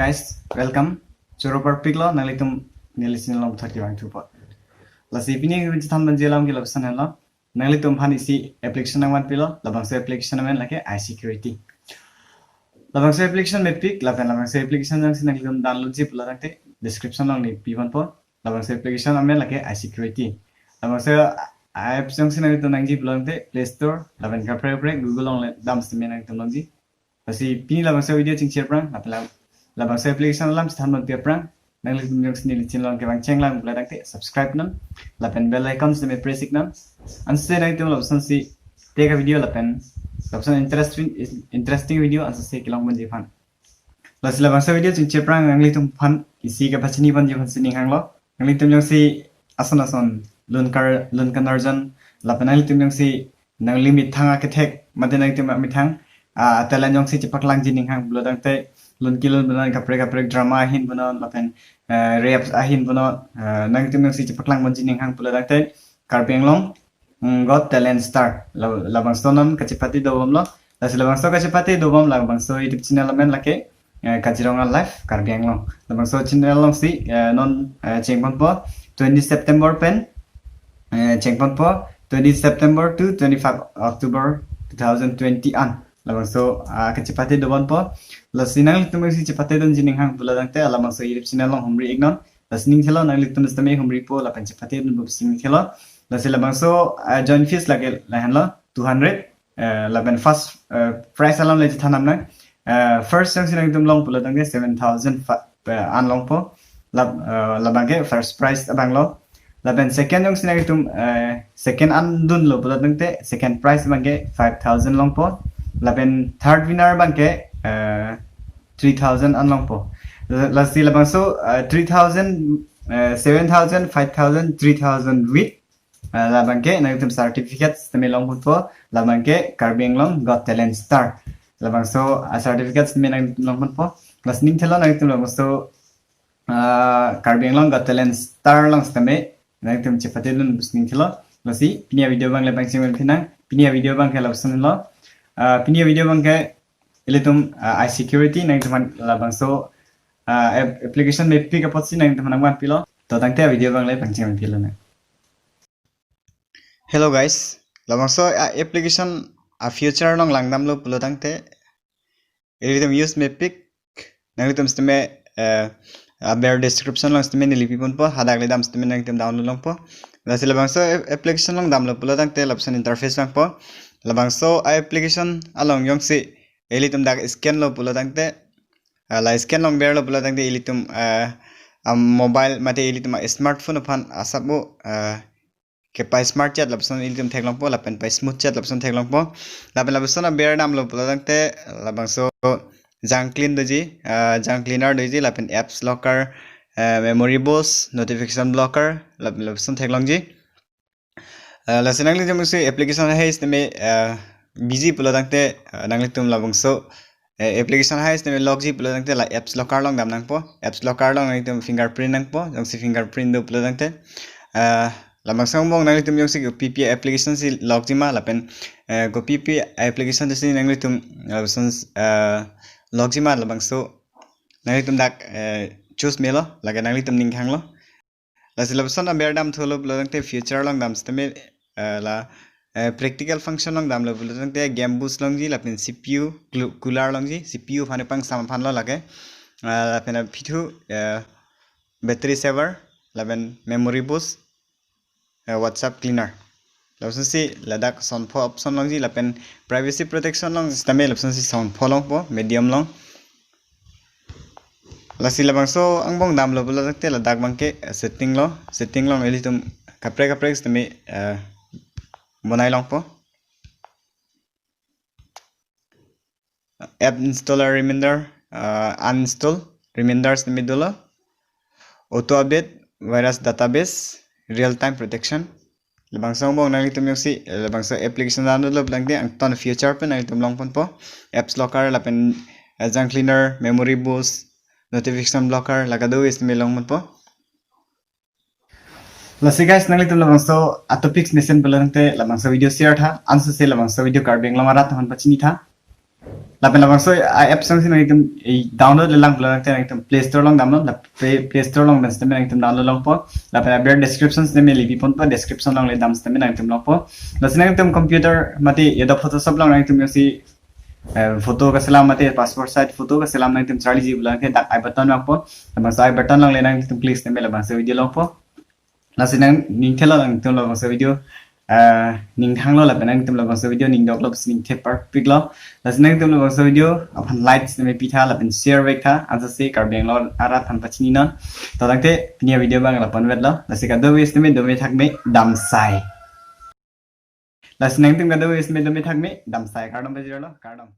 guys, welcome. Choro par piglo nalitum nilisin long 31 2 La sipini which tham banjelam ki lobsan hello. Nalitum han isi application nang one pilo labang se application men lake iSecurity. Labang se application me pick labang se application jang sin nalitum download ji pula rakte description long ni p1 po labang se application men lake iSecurity. Labang se apps jang sin nalitum nang ji pula rakte Play Store labang ka pre Google long dam se men nalitum long ji. Lasi pini labang se video ching share prang labang se application lam stan mon prang nang litum jang sin licin long ke bang cheng lang pula rakte subscribe nam lapen bell icon se me press ik nam anse nang tum lobsan si take a video lapen lobsan interesting video anse se kilong mon fan lasi labang se video ching share prang nang litum fan isi ka bachini ban jong sin hang lo nang litum jang si ason lun kan arjan lapen nang litum jang si nang limit thanga ke thek mate nang litum mi thang telan jong si chipak lang jining hang bula dangte lun kilun banan kapre drama hin banan lapen raps ahin banan nang tum si chipak lang jining hang bula dangte karpeng long got talent star labang stonon kachipati dobom lo lasi labang sto kachipati dobom labang sto youtube channel men lake kajironga live karpeng long labang sto channel long si non chengpon po 20 September pen chengpon po 20 September to 25 October 2020 an labang so kachipati dobon po lasinang litum si chipati don jining hang pula dangte labang so youtube channel long humri ignon lasning thelo nang litum stame humri po lapan chipati don bubsing thelo lasi labang so join fees lage lahan lo 200 laban first price alam le thanam nang first sang sinang litum long pula dangte 7000 an long po labang ke first price abang lo laban second yung sinang litum second an dun lo pula dangte second price bangke 5000 long po lapen third winner bangke 3000 anlong po lasi labang so 3000 7000 5000 3000 with labangke nagtum certificates teme long po labangke karbeng long got talent star labang so certificates teme nagtum long po las ning thelo nagtum long so karbeng long got talent star long teme nagtum chepate dun busning thelo lasi pinia video bang labang singol pinang pinia video bang kelapsan lo pinia video bangke ilitum iSecurity nang teman labang so application me pick up si nang teman angwan pilo to tangte video bang lai pangching pilo na hello guys labang so application future nang langdam lo pilo tangte ilitum use me pick nang ilitum steme bare description lang steme nilipi pon po hadak le dam steme nang ilitum download lang po lasi labang so application lang dam lo pilo tangte lapsan interface lang po labang so application along yong si elitum dak scan lo pula tangte la scan long bear lo pula tangte elitum mobile mate elitum smartphone phan asabo ke pa smart chat lapson elitum theklong po lapen pa smooth chat lapson theklong po lapen lapson bear nam lo pula tangte labang so junk clean doji junk cleaner doji lapen apps locker memory boost notification blocker lapson theklong ji lasinang litum si application hai isteme busy pula dangte nanglitum labang so application hai isteme logji pula dangte la apps locker long dam nang po apps locker long nanglitum fingerprint nang po jong si fingerprint do pula dangte labang sang bong nanglitum jong si pp application si logji ma lapen go pp application si nanglitum labang logji ma labang so nanglitum dak choose melo laga nanglitum ninghang lo lasi labson berdam tholo pula dangte future long dam isteme la practical function long dam lo bulu tangte game boost long ji lapin CPU cooler long ji CPU phane pang sam phan lo lage lapin pithu battery saver lapin memory boost WhatsApp cleaner lapson si ladak sound pho option long ji lapin privacy protection long stame lapson si sound pho long po medium long lasi labang so angbong dam lo bulu tangte ladak bangke setting long elitum kapre stame bonai long po app installer reminder uninstall reminders ni middle auto update virus database real time protection labang so bong nang litum yosi labang so application download lo blang de ang ton future pen nang litum long pon po apps locker lapen junk cleaner memory boost notification blocker lagado is mi long mon po lasi guys nang litum labang so atopics nesen belante labang so video share tha ansu se labang so video card beng lamara thon pachini tha lapen labang so app sang sin nang download lang pula nang Play Store long download la Play Store long dan stem nang download long po lapen abir descriptions ne me libi pon po description long le dam stem nang long po lasin nang computer mati yada Photoshop long nang si foto ka salam mate passport size foto ka salam nang Charlie ji bulan ke dak I button lang po labang sa I button long le nang click stem labang sa video long po lasin nang ning thela nang long sa video ning thang lo la penang tum lo sa video ning dok lo sing the perfect lo la sinang tum lo sa video aphan likes ne pitha la pen share vek tha asa se kar beng lo ara than pachini non to dangte pnia video bang la pan vet lo la se ka do wes me do me thak me dam sai la sinang tum ka do wes me do me thak me dam sai kardom bajiro lo kardom